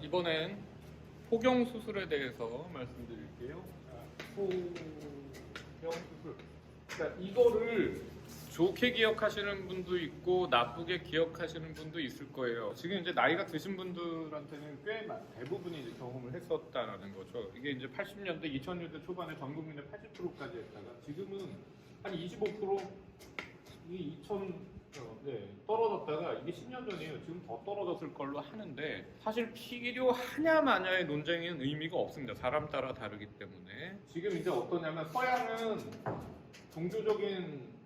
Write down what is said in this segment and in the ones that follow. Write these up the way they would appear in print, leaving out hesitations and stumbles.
이번엔 포경 수술에 대해서 말씀드릴게요. 포경 수술. 그러니까 이거를 좋게 기억하시는 분도 있고 나쁘게 기억하시는 분도 있을 거예요. 지금 이제 나이가 드신 분들한테는 꽤 대부분이 이제 경험을 했었다는 거죠. 이게 이제 80년대, 2000년대 초반에 전 국민의 80%까지 했다가 지금은 한 25%이 떨어졌다가 이게 10년 전이에요. 지금 더 떨어졌을 걸로 하는데 사실 필요하냐 마냐의 논쟁에는 의미가 없습니다. 사람 따라 다르기 때문에. 지금 이제 어떠냐면 서양은 종교적인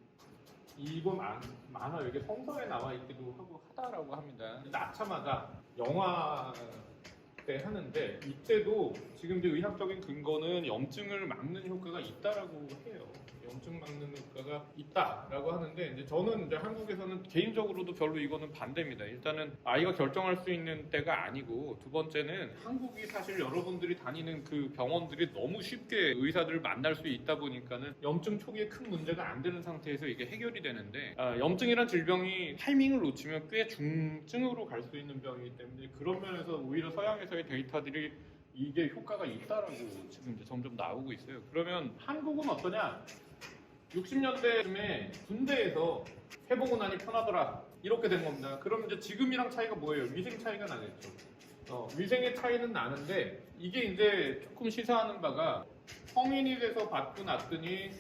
이건 많아요. 이게 성서에 나와 있기도 하고 하다라고 합니다. 낳자마자 영화 때 하는데 이때도 지금 이제 의학적인 근거는 염증을 막는 효과가 있다라고 해요. 염증 막는 효과가 있다라고 하는데 이제 저는 이제 한국에서는 개인적으로도 별로 이거는 반대입니다. 일단은 아이가 결정할 수 있는 때가 아니고 두 번째는 한국이 사실 여러분들이 다니는 그 병원들이 너무 쉽게 의사들을 만날 수 있다 보니까는 염증 초기에 큰 문제가 안 되는 상태에서 이게 해결이 되는데 염증이란 질병이 타이밍을 놓치면 꽤 중증으로 갈 수 있는 병이기 때문에 그런 면에서 오히려 서양에서의 데이터들이 이게 효과가 있다라고 지금 이제 점점 나오고 있어요. 그러면 한국은 어떠냐? 60년대쯤에 군대에서 해보고 나니 편하더라 이렇게 된 겁니다. 그럼 이제 지금이랑 차이가 뭐예요? 위생 차이가 나겠죠. 위생의 차이는 나는데 이게 이제 조금 시사하는 바가 성인이 돼서 받고 났더니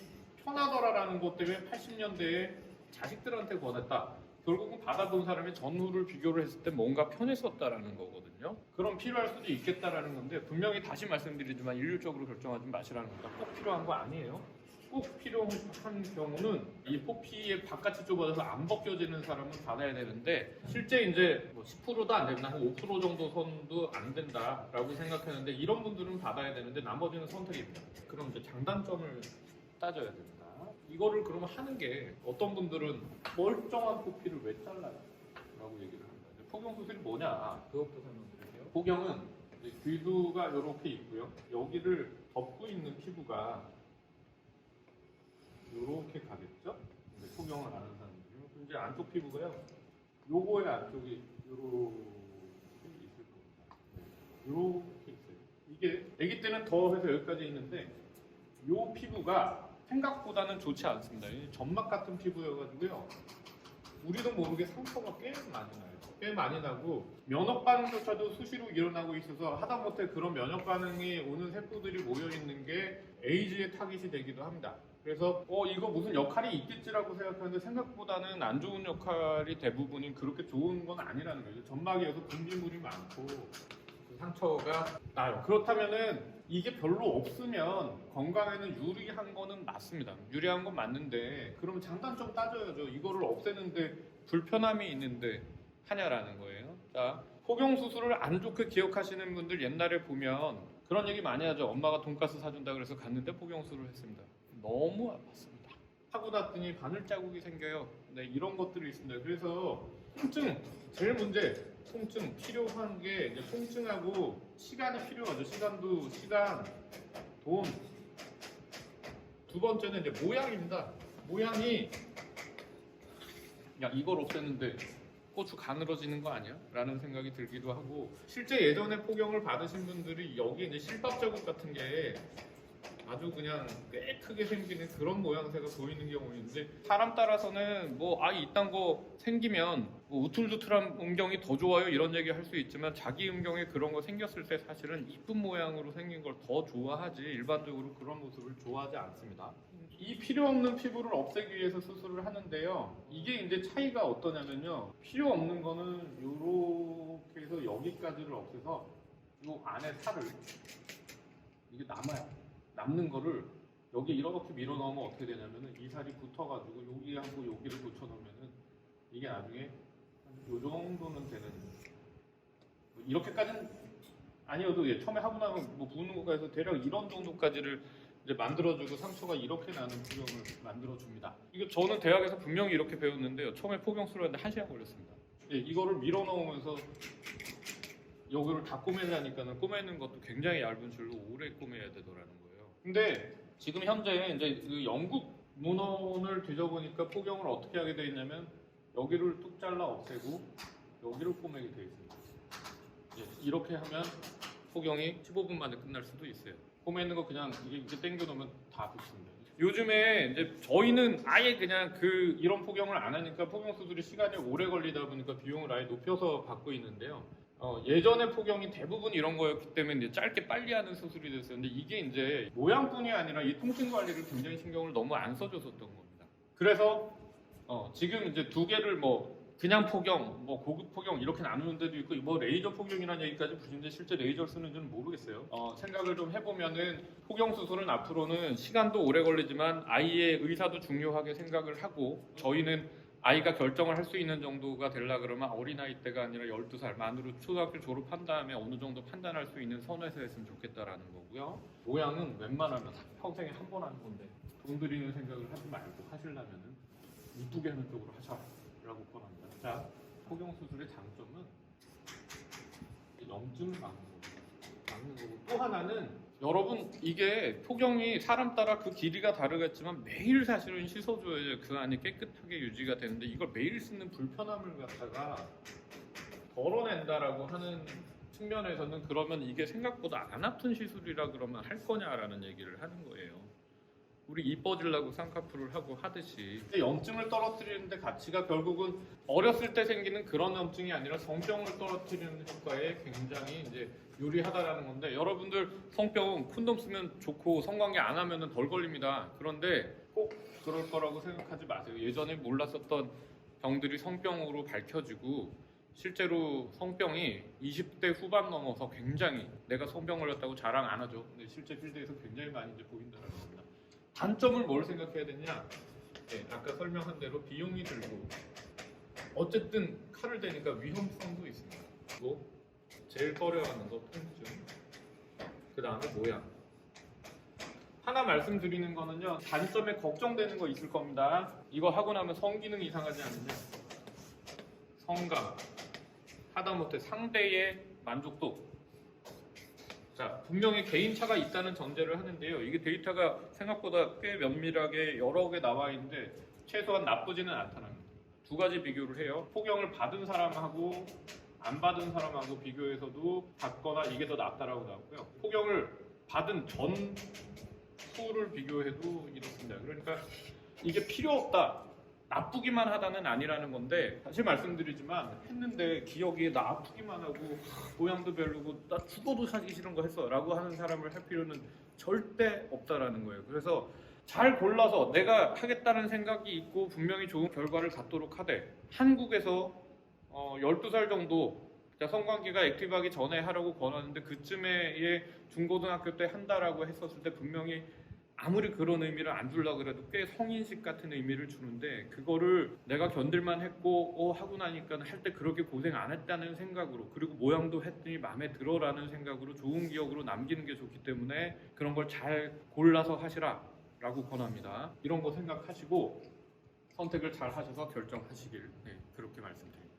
편하더라라는 것 때문에 80년대에 자식들한테 권했다. 결국은 받아본 사람의 전후를 비교를 했을 때 뭔가 편했었다라는 거거든요. 그럼 필요할 수도 있겠다라는 건데 분명히 다시 말씀드리지만 일률적으로 결정하지 마시라는 겁니다. 꼭 필요한 거 아니에요. 꼭 필요한 경우는 이 포피의 바깥이 좁아져서 안 벗겨지는 사람은 받아야 되는데 실제 이제 뭐 10%도 안 된다, 한 5% 정도 선도 안 된다라고 생각했는데 이런 분들은 받아야 되는데 나머지는 선택입니다. 그럼 이제 장단점을 따져야 됩니다. 이거를 그러면 하는 게 어떤 분들은 멀쩡한 포피를 왜 잘라요? 라고 얘기를 합니다. 포경 수술이 뭐냐? 그것부터 설명드릴게요. 포경은 귀두가 이렇게 있고요. 여기를 덮고 있는 피부가 이렇게 가겠죠? 포경을 아는 사람들이. 이제 안쪽 피부가요. 요거의 안쪽이 요렇게 있을 겁니다. 요렇게 있어요. 이게 아기 때는 더 해서 여기까지 있는데 요 피부가 생각보다는 좋지 않습니다. 점막 같은 피부여가지고요. 우리도 모르게 상처가 꽤 많이 나요. 꽤 많이 나고 면역 반응조차도 수시로 일어나고 있어서 하다못해 그런 면역 반응이 오는 세포들이 모여 있는 게 에이즈의 타깃이 되기도 합니다. 그래서 이거 무슨 역할이 있겠지라고 생각하는데 생각보다는 안 좋은 역할이 대부분이 그렇게 좋은 건 아니라는 거죠. 점막에서 분비물이 많고 그 상처가 나요. 그렇다면은 이게 별로 없으면 건강에는 유리한 거는 맞습니다. 유리한 건 맞는데 그럼 장단점 따져야죠. 이거를 없애는데 불편함이 있는데 하냐라는 거예요. 자, 포경 수술을 안 좋게 기억하시는 분들 옛날에 보면 그런 얘기 많이 하죠. 엄마가 돈가스 사준다 그래서 갔는데 포경 수술을 했습니다. 너무 아팠습니다. 하고 났더니 바늘 자국이 생겨요. 네, 이런 것들이 있습니다. 그래서 통증, 제일 문제, 통증 필요한 게 이제 통증하고 시간이 필요하죠. 시간, 돈. 두 번째는 이제 모양입니다. 모양이 야 이걸 없앴는데 고추 가늘어지는 거 아니야? 라는 생각이 들기도 하고 실제 예전에 포경을 받으신 분들이 여기 이제 실밥 자국 같은 게 아주 그냥 꽤 크게 생기는 그런 모양새가 보이는 경우가 있는데 사람 따라서는 뭐 이딴 거 생기면 뭐 우툴투툴한 음경이 더 좋아요 이런 얘기 할 수 있지만 자기 음경에 그런 거 생겼을 때 사실은 이쁜 모양으로 생긴 걸 더 좋아하지 일반적으로 그런 모습을 좋아하지 않습니다. 이 필요 없는 피부를 없애기 위해서 수술을 하는데요. 이게 이제 차이가 어떠냐면요. 필요 없는 거는 이렇게 해서 여기까지를 없애서 이 안에 살을 이게 남는 거를 여기 이렇게 밀어 넣으면 어떻게 되냐면은 이 살이 붙어가지고 여기하고 여기를 붙여 놓으면은 이게 나중에 요 정도는 되는 이렇게까지는 아니어도 처음에 하고 나면 뭐 부는 거가 해서 대략 이런 정도까지를 이제 만들어주고 상처가 이렇게 나는 포경을 만들어줍니다. 이거 저는 대학에서 분명히 이렇게 배웠는데요. 처음에 포경 수술하는데 1시간 걸렸습니다. 이거를 밀어 넣으면서 여기를 다 꼬매려니까는 꼬매는 것도 굉장히 얇은 줄로 오래 꼬매야 되더라는 거예요. 근데 지금 현재 이제 그 영국 문헌을 뒤져보니까 포경을 어떻게 하게 돼 있냐면 여기를 뚝 잘라 없애고 여기를 꼬매게 돼 있습니다. 이렇게 하면 폭영이 15분 만에 끝날 수도 있어요. 홈에 있는 거 그냥 이게 당겨 놓으면 다 붙습니다. 요즘에 이제 저희는 아예 그냥 이런 폭영을 안 하니까 폭영 수술이 시간이 오래 걸리다 보니까 비용을 아예 높여서 받고 있는데요. 예전에 폭영이 대부분 이런 거였기 때문에 이제 짧게 빨리 하는 수술이 됐어요. 근데 이게 이제 모양뿐이 아니라 이 통증 관리를 굉장히 신경을 너무 안 써줬었던 겁니다. 그래서 지금 이제 두 개를 뭐 그냥 폭영, 뭐 고급 폭영 이렇게 나누는 데도 있고 뭐 레이저 폭영이라는 얘기까지 붙이는데 실제 레이저를 쓰는지는 모르겠어요. 생각을 좀 해보면은 폭영 수술은 앞으로는 시간도 오래 걸리지만 아이의 의사도 중요하게 생각을 하고 저희는 아이가 결정을 할 수 있는 정도가 되려 그러면 어린아이 때가 아니라 12살 만으로 초등학교 졸업한 다음에 어느 정도 판단할 수 있는 선에서 했으면 좋겠다라는 거고요. 모양은 웬만하면 평생에 한 번 하는 건데 돈 들이는 생각을 하지 말고 하시려면은 이쁘게 하는 쪽으로 하셔라고 권합니다. 자, 폭영 수술의 장점은 염증을 막는 거고 또 하나는 여러분 이게 폭영이 사람 따라 그 길이가 다르겠지만 매일 사실은 씻어줘야 그 안이 깨끗하게 유지가 되는데 이걸 매일 쓰는 불편함을 갖다가 덜어낸다라고 하는 측면에서는 그러면 이게 생각보다 안 아픈 시술이라 그러면 할 거냐라는 얘기를 하는 거예요. 우리 이뻐지려고 쌍꺼풀을 하고 하듯이 염증을 떨어뜨리는데 가치가 결국은 어렸을 때 생기는 그런 염증이 아니라 성병을 떨어뜨리는 효과에 굉장히 이제 유리하다라는 건데 여러분들 성병 콘돔 쓰면 좋고 성관계 안 하면은 덜 걸립니다. 그런데 꼭 그럴 거라고 생각하지 마세요. 예전에 몰랐었던 병들이 성병으로 밝혀지고 실제로 성병이 20대 후반 넘어서 굉장히 내가 성병 걸렸다고 자랑 안 하죠. 근데 실제 필드에서 굉장히 많이 이제 보인다는 겁니다. 단점을 뭘 생각해야 되냐? 네, 아까 설명한 대로 비용이 들고 어쨌든 칼을 대니까 위험성도 있습니다. 그리고 제일 꺼려하는 거 통증, 그 다음에 모양. 하나 말씀드리는 거는요, 단점에 걱정되는 거 있을 겁니다. 이거 하고 나면 성기능 이상하지 않느냐? 성감, 하다못해 상대의 만족도. 자, 분명히 개인차가 있다는 전제를 하는데요. 이게 데이터가 생각보다 꽤 면밀하게 여러 개 나와 있는데 최소한 나쁘지는 않다는 겁니다. 두 가지 비교를 해요. 폭영을 받은 사람하고 안 받은 사람하고 비교해서도 받거나 이게 더 낫다라고 나오고요. 폭영을 받은 전후를 비교해도 이렇습니다. 그러니까 이게 필요 없다. 나쁘기만 하다는 아니라는 건데 사실 말씀드리지만 했는데 기억이 나 아프기만 하고 모양도 별로고 나 죽어도 사기 싫은 거 했어 라고 하는 사람을 할 필요는 절대 없다라는 거예요. 그래서 잘 골라서 내가 하겠다는 생각이 있고 분명히 좋은 결과를 갖도록 하되 한국에서 12살 정도 성관계가 액티브하기 전에 하라고 권하는데 그쯤에 중고등학교 때 한다라고 했었을 때 분명히 아무리 그런 의미를 안 주려고 그래도 꽤 성인식 같은 의미를 주는데 그거를 내가 견딜만 했고 하고 나니까 할 때 그렇게 고생 안 했다는 생각으로 그리고 모양도 했더니 마음에 들어라는 생각으로 좋은 기억으로 남기는 게 좋기 때문에 그런 걸 잘 골라서 하시라 라고 권합니다. 이런 거 생각하시고 선택을 잘 하셔서 결정하시길 그렇게 말씀드립니다.